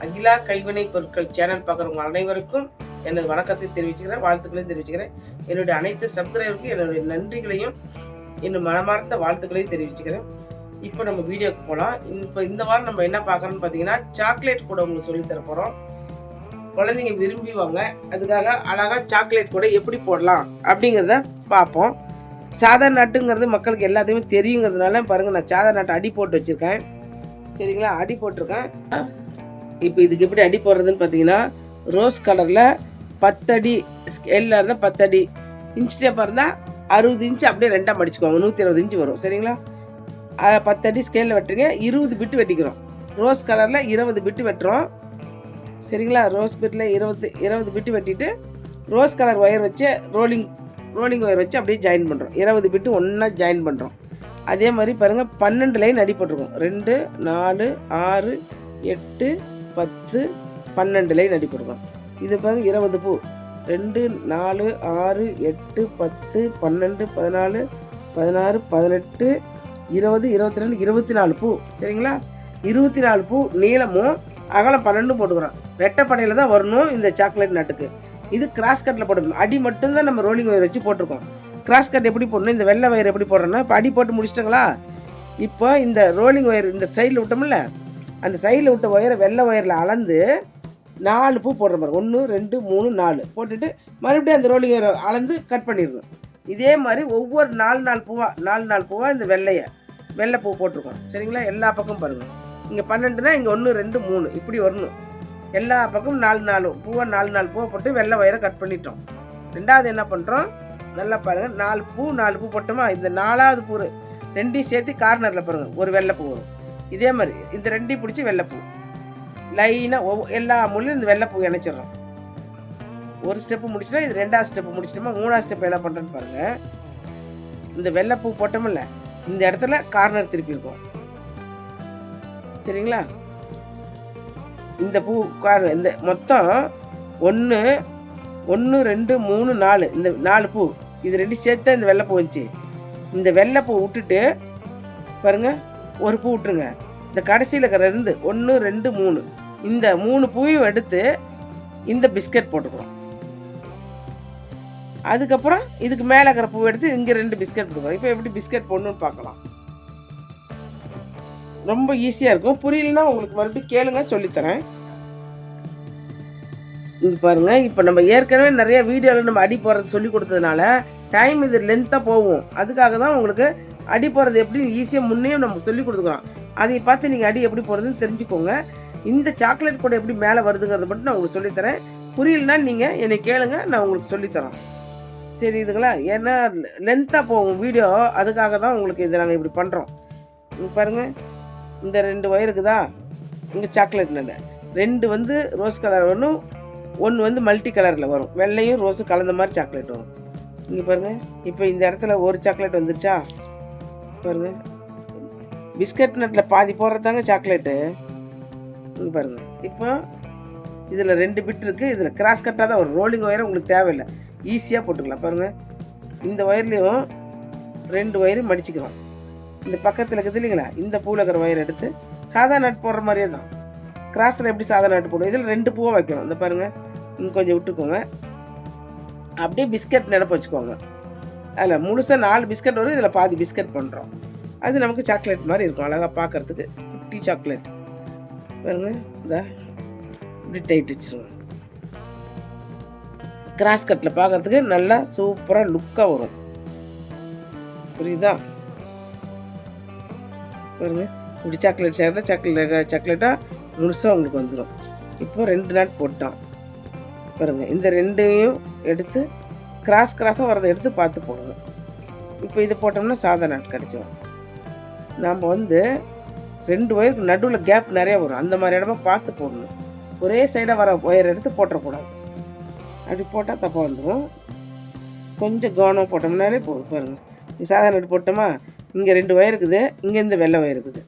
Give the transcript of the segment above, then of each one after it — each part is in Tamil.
அகிலா கைவினை பொருட்கள் சேனல் பார்க்குறவங்க அனைவருக்கும் எனது வணக்கத்தை தெரிவிச்சுக்கிறேன், வாழ்த்துக்களையும் தெரிவிச்சுக்கிறேன். என்னுடைய அனைத்து சப்ஸ்கிரைபருக்கும் என்னுடைய நன்றிகளையும் இன்னும் மனமார்ந்த வாழ்த்துக்களையும் தெரிவிச்சுக்கிறேன். இப்போ நம்ம வீடியோக்கு போகலாம். இப்போ இந்த வாரம் நம்ம என்ன பார்க்குறோம்னு பார்த்தீங்கன்னா, சாக்லேட் கூட உங்களுக்கு சொல்லித்தர போகிறோம். குழந்தைங்க விரும்பிவாங்க, அதுக்காக அழகாக சாக்லேட் கூட எப்படி போடலாம் அப்படிங்கிறத பார்ப்போம். சாதா நாட்டுங்கிறது மக்களுக்கு எல்லாத்தையுமே தெரியுங்கிறதுனால பாருங்கள், நான் சாதா நாட்டு அடி போட்டு வச்சுருக்கேன். சரிங்களா, அடி போட்டிருக்கேன். இப்போ இதுக்கு எப்படி அடி போடுறதுன்னு பார்த்தீங்கன்னா, ரோஸ் கலரில் 10 அடி ஸ்கேலில் இருந்தால் 10 அடி, இன்ச் டேப்பாக இருந்தால் 60 இன்ச்சு அப்படியே ரெண்டாக மடிச்சுக்குவாங்க, 120 இன்ச்சு வரும். சரிங்களா, 10 அடி ஸ்கேலில் வெட்டுறீங்க, 20 பிட்டு வெட்டிக்கிறோம். ரோஸ் கலரில் 20 பிட்டு வெட்டுறோம். சரிங்களா, ரோஸ் பிட்டில் 20 பிட்டு வெட்டிட்டு ரோஸ் கலர் ஒயர் வச்சு ரோலிங் ஒயர் வச்சு அப்படியே ஜாயின் பண்ணுறோம். 20 பிட்டு ஒன்றா ஜாயின் பண்ணுறோம். அதே மாதிரி பாருங்கள், 12 லைன் அடி போட்டிருக்கோம். 2, 4, 6, 8, 10, 12 லைன் அடி போட்டிருக்கோம். இது பாருங்க 20 பூ. 2, 4, 6, 8, 10, 12, 14, 16, 18, 20, 22, 24 பூ. சரிங்களா, 24 பூ நீளமும் அகலம் 12 போட்டுக்கிறோம். வெட்டப்படையில் தான் வரணும் இந்த சாக்லேட் நட்டுக்கு. இது கிராஸ் கட்டில் போட்டுக்கணும். அடி மட்டும்தான் நம்ம ரோலிங் ஒயர் வச்சு போட்டிருக்கோம். கிராஸ் கட் எப்படி போடணும், இந்த வெள்ளை ஒயர் எப்படி போடுறோன்னா, இப்போ அடி போட்டு முடிச்சிட்டங்களா, இப்போ இந்த ரோலிங் ஒயர் இந்த சைடில் விட்டோம்ல, அந்த சைடில் விட்ட ஒயரை வெள்ளை ஒயரில் அளந்து 4 பூ போடுற மாதிரி 1, 2, 3, 4 போட்டுட்டு மறுபடியும் அந்த ரோலிங் ஒயரை அளந்து கட் பண்ணிடணும். இதே மாதிரி ஒவ்வொரு 4 பூவாக இந்த வெள்ளை பூ போட்டிருக்கோம். சரிங்களா, எல்லா பக்கமும் பாருங்கள். இங்கே 12னா இங்கே 1, 2, 3 இப்படி வரணும். எல்லா பக்கமும் 4 பூவை போட்டு வெள்ளை ஒயரை கட் பண்ணிட்டோம். ரெண்டாவது என்ன பண்ணுறோம், நல்லா பாருங்கள், 4 பூ போட்டோமா, இந்த 4வது பூ 2 சேர்த்து கார்னரில் பாருங்கள் ஒரு வெள்ளை பூ வரும். இதே மாதிரி இந்த 2 பிடிச்சி வெள்ளைப்பூ லைனாக எல்லா மூலையும் இந்த வெள்ளைப்பூ இணைச்சிடறோம். ஒரு ஸ்டெப்பு முடிச்சிட்டோம். இது 2வது ஸ்டெப்பு முடிச்சிட்டோமா, 3வது ஸ்டெப் என்ன பண்ணுறேன்னு பாருங்கள். இந்த வெள்ளைப்பூ போட்டோமில்ல, இந்த இடத்துல கார்னர் திருப்பி இருக்கும். சரிங்களா, இந்த பூ இந்த மொத்தம் 1, 2, 3, 4 இந்த 4 பூ, இது 2 சேர்த்து இந்த வெள்ளைப்பூ வந்துச்சு. இந்த வெள்ளைப்பூ விட்டுட்டு பாருங்கள், ஒரு பூ விட்டுருங்க. இந்த கடைசியில் இருக்கிற 1, 2, 3 இந்த 3 பூவையும் எடுத்து இந்த பிஸ்கட் போட்டுக்கிறோம். அதுக்கப்புறம் இதுக்கு மேலே இருக்கிற பூவை எடுத்து இங்கே 2 பிஸ்கட் போட்டுக்கிறோம். இப்போ எப்படி பிஸ்கட் போடணும்னு பார்க்கலாம். ரொம்ப ஈஸியாக இருக்கும். புரியலன்னா உங்களுக்கு மறுபடியும் கேளுங்க, சொல்லித்தரேன். இங்கே பாருங்கள், இப்போ நம்ம ஏற்கனவே நிறைய வீடியோவில் நம்ம அடி போடுறது சொல்லி கொடுத்ததுனால டைம் இது லென்த்தாக போகும். அதுக்காக தான் உங்களுக்கு அடி போடுறது எப்படி ஈஸியாக முன்னையும் நம்ம சொல்லி கொடுத்துக்கிறோம். அதை பார்த்து நீங்கள் அடி எப்படி போடுறதுன்னு தெரிஞ்சுக்கோங்க. இந்த சாக்லேட் கூட எப்படி மேலே வருதுங்கிறத மட்டும் நான் உங்களுக்கு சொல்லித்தரேன். புரியலன்னா நீங்கள் என்னை கேளுங்க, நான் உங்களுக்கு சொல்லித்தரேன். சரி இதுங்களா, ஏன்னா லென்த்தாக போகும் வீடியோ, அதுக்காக தான் உங்களுக்கு இதை நாங்கள் இப்படி பண்ணுறோம். இங்கே பாருங்கள், இந்த 2 ஒயருக்குதா, இங்கே சாக்லேட் நல்ல 2 ரோஸ் கலர் வரும், 1 மல்டி கலரில் வரும், வெள்ளையும் ரோஸும் கலந்த மாதிரி சாக்லேட் வரும். இங்கே பாருங்கள், இப்போ இந்த இடத்துல ஒரு சாக்லேட் வந்துருச்சா பாருங்கள். பிஸ்கட் நட்டில் பாதி போடுறதாங்க சாக்லேட்டு. இங்கே பாருங்கள், இப்போ இதில் 2 பிட் இருக்குது. இதில் கிராஸ் கட்டாக தான் ஒரு ரோலிங் ஒயரை உங்களுக்கு தேவையில்லை, ஈஸியாக போட்டுக்கலாம். பாருங்கள், இந்த ஒயர்லேயும் 2 ஒயரையும் மடிச்சுக்கிறோம். இந்த பக்கத்தில் இருக்குது இல்லைங்களா, இந்த பூவில் இருக்கிற ஒயர் எடுத்து சாதா நட் போடுற மாதிரியே தான் கிராஸில் எப்படி சாதா நட்டு போடுவோம், இதில் 2 பூவை வைக்கணும். இந்த பாருங்கள், இங்கே கொஞ்சம் விட்டுக்கோங்க, அப்படியே பிஸ்கட் நினப்பு வச்சுக்கோங்க. அதில் முழுசாக 4 பிஸ்கட் வரும், இதில் பாதி பிஸ்கட் பண்ணுறோம். அது நமக்கு சாக்லேட் மாதிரி இருக்கும், அழகாக பார்க்குறதுக்கு குட்டி சாக்லேட். பாருங்க, இந்த இப்படி டைட் வச்சுருங்க. கிராஸ் கட்டில் பார்க்குறதுக்கு நல்லா சூப்பராக லுக்காக வரும். புரியுதா, பாருங்க, இப்படி சாக்லேட் சேர்த்தா சாக்லேட்டாக முழுசாக உங்களுக்கு வந்துடும். இப்போ 2 நாட் போட்டோம் பாருங்கள். இந்த 2ஐயும் எடுத்து கிராஸாக வரதை எடுத்து பார்த்து போடணும். இப்போ இது போட்டோம்னா சாதா நாட் கிடச்சிடும். நாம் 2 ஒயருக்கு நடுவில் கேப் நிறையா வரும், அந்த மாதிரி இடமா பார்த்து போடணும். ஒரே சைடாக வர ஒயர் எடுத்து போட்டக்கூடாது. அப்படி போட்டால் தப்பாக வந்துடும். கொஞ்சம் கவனம் போட்டோம்னாலே போதும். பாருங்கள், சாதா நாட் போட்டோமா, இங்கே 2 ஒயர் இருக்குது, இங்கே இந்த வெள்ளை ஒயர் இருக்குது.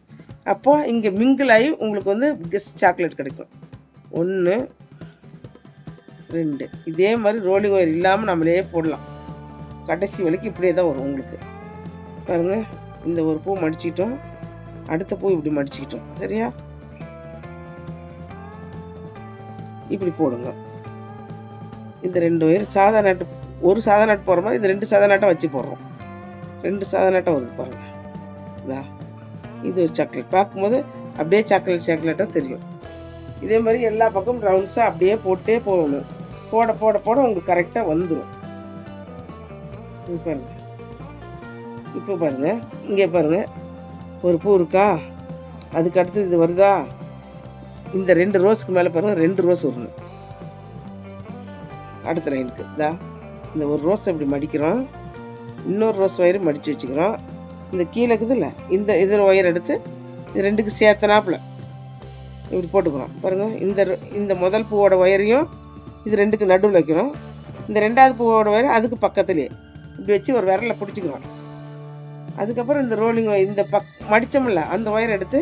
அப்போது இங்கே மிங்கிள் ஆகி உங்களுக்கு கெஸ்ட் சாக்லேட் கிடைக்கும். 1, 2 இதே மாதிரி ரோலிங் ஒயர் இல்லாமல் நம்மளே போடலாம். கடைசி வரைக்கும் இப்படியே தான் வரும் உங்களுக்கு. பாருங்கள், இந்த ஒரு பூ மடிச்சிக்கிட்டோம், அடுத்த பூ இப்படி மடிச்சிக்கிட்டோம். சரியா, இப்படி போடுங்க. இந்த 2 ஒயர் சாதா நாட்டு, ஒரு சாதா நாட்டு போடுற மாதிரி இந்த 2 சாதா நாட்டை வச்சு போடுறோம். 2 சாதா நாட்டை வருது பாருங்கள். இதா இது ஒரு சாக்லேட். பார்க்கும்போது அப்படியே சாக்லேட்டாக தெரியும். இதே மாதிரி எல்லா பக்கமும் ரவுண்ட்ஸாக அப்படியே போட்டே போகணும். போட போட போட உங்களுக்கு கரெக்டாக வந்துடும். பாருங்கள், இப்போ பாருங்கள், இங்கே பாருங்கள், ஒரு பூ இருக்கா, அதுக்கு அடுத்து இது வருதா, இந்த 2 ரோஸுக்கு மேலே பாருங்கள் 2 ரோஸ் வரணும். அடுத்த லைனுக்கு இதா இந்த ஒரு ரோஸ் இப்படி மடிக்கிறோம், இன்னொரு ரோஸ் ஒயர் மடித்து வச்சுக்கிறோம். இந்த கீழே இருக்குதுல்ல, இதில் ஒயர் எடுத்து இது 2க்கு சேர்த்தனாப்புல இப்படி போட்டுக்கிறோம் பாருங்கள். இந்த முதல் பூவோட ஒயரையும் இது 2க்கு நடுவில் வைக்கிறோம். இந்த 2வது பூவோட ஒயர் அதுக்கு பக்கத்துலேயே இப்படி வச்சு ஒரு விரலில் பிடிச்சிக்கிறோம். அதுக்கப்புறம் இந்த ரோலிங் இந்த மடித்தோம்ல அந்த ஒயர் எடுத்து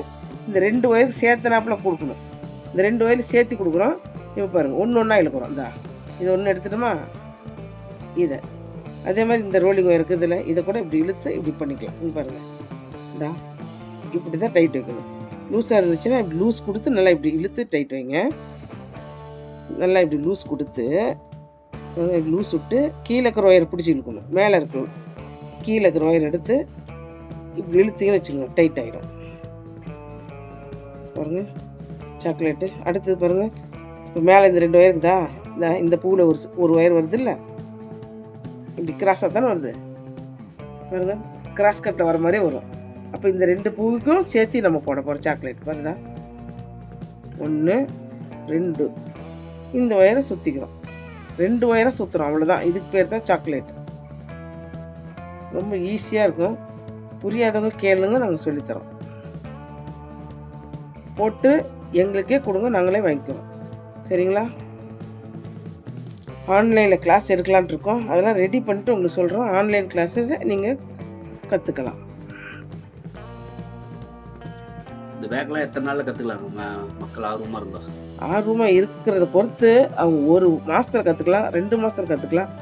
இந்த 2 ஒயர் சேர்த்தனாப்பில் கொடுக்கணும். இந்த 2 ஒயர் சேர்த்து கொடுக்குறோம். இப்போ பாருங்கள், ஒன்று இழுக்கிறோம். இந்தா இது ஒன்று எடுத்துட்டோமா, இதை அதே மாதிரி இந்த ரோலிங் ஒயர் இருக்குது இதில், இதை கூட இப்படி இழுத்து இப்படி பண்ணிக்கலாம். பாருங்கள், இந்தா இப்படி தான் டைட் வைக்கணும். லூஸாக இருந்துச்சுன்னா இப்படி லூஸ் கொடுத்து நல்லா இப்படி இழுத்து டைட் வைங்க. நல்லா இப்படி லூஸ் கொடுத்து லூஸ் விட்டு கீழே இருக்கிற ஒயர் பிடிச்சி இழுக்கணும். மேலே இருக்கணும், கீழே இருக்கிற ஒயர் எடுத்து இப்படி இழுத்தீங்கன்னு வச்சுக்கோங்க, டைட் ஆகிடும். பாருங்கள் சாக்லேட்டு. அடுத்தது பாருங்கள், இப்போ மேலே இந்த 2 ஒயர் இருக்குதா, இந்த பூவில் ஒரு ஒயர் வருது இல்லை, இப்படி கிராஸாக தானே வருது பாருங்கள், கிராஸ் கட்டில் வர மாதிரி வரும். அப்போ இந்த 2 பூவுக்கும் சேர்த்து நம்ம போட போகிறோம் சாக்லேட். பாருதா 1 2 இந்த ஒயரை சுற்றிக்கிறோம். 2 ஒயரை சுற்றுறோம், அவ்வளோதான். இதுக்கு பேர் தான் சாக்லேட். ரொம்ப ஈஸியாக இருக்கும். புரியாதவங்க கேளுங்க, நாங்கள் சொல்லித்தரோம். போட்டு எங்களுக்கே கொடுங்க, நாங்களே வாங்கிக்கிறோம். சரிங்களா? ஆன்லைனில் கிளாஸ் எடுக்கலான்ட்டு இருக்கோம். அதெல்லாம் ரெடி பண்ணிட்டு உங்களுக்கு சொல்கிறோம். ஆன்லைன் கிளாஸில் நீங்கள் கற்றுக்கலாம். இந்த பேக்லாம் எத்தனை நாளில் கற்றுக்கலாங்க மக்கள் ஆர்வமாக இருந்தால்? ஆர்வமாக இருக்கிறத பொறுத்து அவங்க 1 மாதத்தில் கற்றுக்கலாம், 2 மாதத்தில் கற்றுக்கலாம்.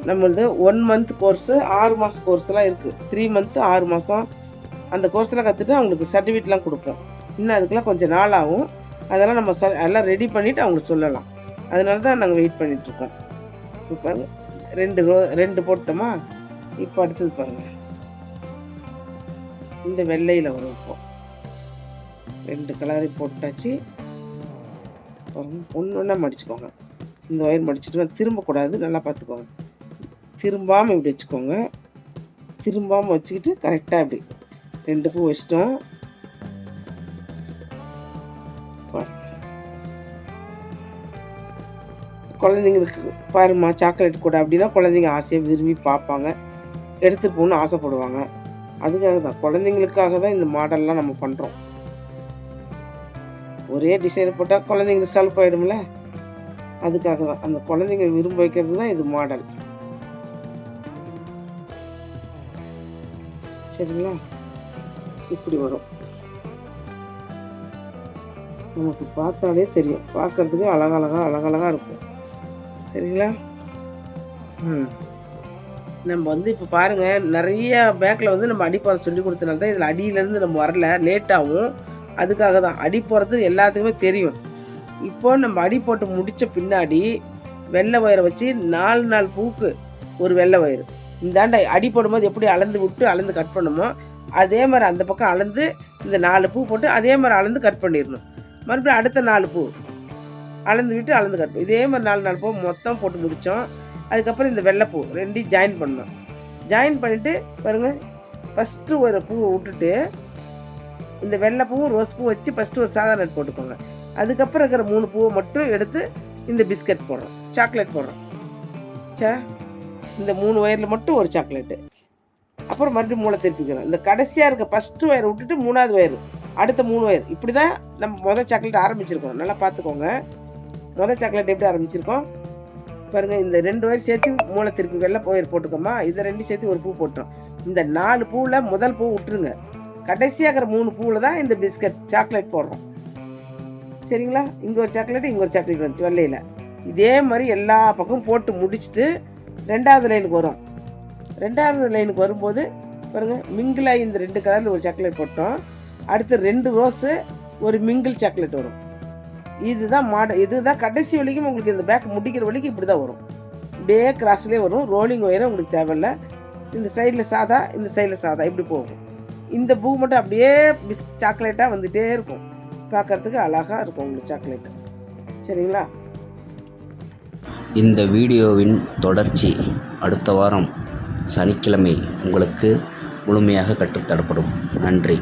நம்மளது 1 மந்த் கோர்ஸு, 6 மாத கோர்ஸ்லாம் இருக்குது. 3 மந்த்து 6 மாதம் அந்த கோர்ஸ்லாம் கற்றுட்டு அவங்களுக்கு சர்டிஃபிகேட்லாம் கொடுப்போம். இன்னும் அதுக்கெலாம் கொஞ்சம் நாள் ஆகும். அதெல்லாம் நம்ம எல்லாம் ரெடி பண்ணிவிட்டு அவங்களுக்கு சொல்லலாம். அதனால தான் நாங்கள் வெயிட் பண்ணிகிட்ருக்கோம். இப்போ பாருங்கள், 2 போட்டோமா. இப்போ அடுத்தது பாருங்கள், இந்த வெள்ளையில் வரும். இப்போ 2 கலரை போட்டாச்சு. ஒன்று மடிச்சுக்கோங்க. இந்த ஒயர் மடிச்சுட்டு திரும்பக்கூடாது, நல்லா பார்த்துக்கோங்க. திரும்பாமல் இப்படி வச்சுக்கோங்க. திரும்பாமல் வச்சுக்கிட்டு கரெக்டாக இப்படி 2 பூ வச்சிட்டோம். குழந்தைங்களுக்கு பாருமா சாக்லேட் கூட அப்படின்னா குழந்தைங்க ஆசையாக விரும்பி பார்ப்பாங்க, எடுத்துகிட்டு போகணுன்னு ஆசைப்படுவாங்க. அதுக்காக தான், குழந்தைங்களுக்காக தான் இந்த மாடல்லாம் நம்ம பண்ணுறோம். ஒரே டிசைன் போட்டால் குழந்தைங்களுக்கு சலுப்பாயிடும்ல, அதுக்காக தான். அந்த குழந்தைங்க விரும்ப வைக்கிறது தான் இது மாடல். சரிங்களா? இப்படி வரும். நமக்கு பார்த்தாலே தெரியும், பார்க்கறதுக்கு அழகழகாக இருக்கும். சரிங்களா? நம்ம இப்போ பாருங்கள், நிறைய பேக்கில் நம்ம அடி போகிற சொல்லி கொடுத்தனால தான் இதில் அடியிலேருந்து நம்ம வரல, லேட்டாகும். அதுக்காக தான். அடி போகிறது எல்லாத்துக்குமே தெரியும். இப்போ நம்ம அடி போட்டு முடித்த பின்னாடி வெள்ளை ஒயரை வச்சு 4 பூக்கு ஒரு வெள்ளை ஒயர். இந்தாண்ட அடி போடும்போது எப்படி அளந்து கட் பண்ணுமோ அதே மாதிரி அந்த பக்கம் அளந்து இந்த 4 பூ போட்டு அதே மாதிரி அளந்து கட் பண்ணிடணும். மறுபடியும் அடுத்த 4 பூ அளந்து கட் இதே மாதிரி 4 பூ மொத்தம் போட்டு முடித்தோம். அதுக்கப்புறம் இந்த வெள்ளைப்பூ 2 ஜாயின் பண்ணோம். ஜாயின் பண்ணிவிட்டு பாருங்கள், ஃபஸ்ட்டு ஒரு பூவை விட்டுட்டு இந்த வெள்ளைப்பூவும் ரோஸ் பூ வச்சு ஃபஸ்ட்டு ஒரு சாதா நட் போட்டுக்கோங்க. அதுக்கப்புறம் இருக்கிற 3 பூவை மட்டும் எடுத்து இந்த பிஸ்கட் போடுறோம், சாக்லேட் போடுறோம். இந்த 3 ஒயரில் மட்டும் ஒரு சாக்லேட்டு. அப்புறம் மறுபடியும் மூளை திருப்பிக்கிறோம். இந்த கடைசியாக இருக்க ஃபஸ்ட்டு ஒயர் விட்டுட்டு 3வது ஒயர், அடுத்த 3 ஒயர். இப்படி தான் நம்ம மொதல் சாக்லேட் ஆரம்பிச்சிருக்கோம். நல்லா பார்த்துக்கோங்க. மொதல் சாக்லேட் எப்படி ஆரம்பிச்சிருக்கோம் பாருங்கள். இந்த 2 ஒயர் சேர்த்து மூளை திருப்பி வெள்ளை ஒயர் போட்டுக்கோமா. இதை 2 சேர்த்து ஒரு பூ போட்டோம். இந்த 4 பூவில் முதல் பூ விட்டுருங்க. கடைசியாக இருக்கிற 3 பூவில் தான் இந்த பிஸ்கட் சாக்லேட் போடுறோம். சரிங்களா? இங்கே ஒரு சாக்லேட்டு, இங்கே ஒரு சாக்லேட் வந்துச்சு வெள்ளையில். இதே மாதிரி எல்லா பக்கமும் போட்டு முடிச்சுட்டு 2வது லைனுக்கு வரும். 2வது லைனுக்கு வரும்போது பாருங்கள், மிங்கிளாகி இந்த 2 கலரில் ஒரு சாக்லேட் போட்டோம். அடுத்து 2 ரோஸு, ஒரு மிங்கிள் சாக்லேட் வரும். இதுதான் இதுதான் கடைசி வரைக்கும் உங்களுக்கு இந்த பேக் முடிக்கிற வரைக்கும் இப்படி தான் வரும். இப்படியே கிராஸ்லேயே வரும். ரோலிங் ஒயரை உங்களுக்கு தேவையில்லை. இந்த சைடில் சாதா, இந்த சைடில் சாதா இப்படி போகும். இந்த பூ மட்டும் அப்படியே சாக்லேட்டாக வந்துகிட்டே இருக்கும். பார்க்குறதுக்கு அழகாக இருக்கும் உங்களுக்கு சாக்லேட்டு. சரிங்களா? இந்த வீடியோவின் தொடர்ச்சி அடுத்த வாரம் சனிக்கிழமை உங்களுக்கு முழுமையாக கற்றுத்தரப்படும். நன்றி.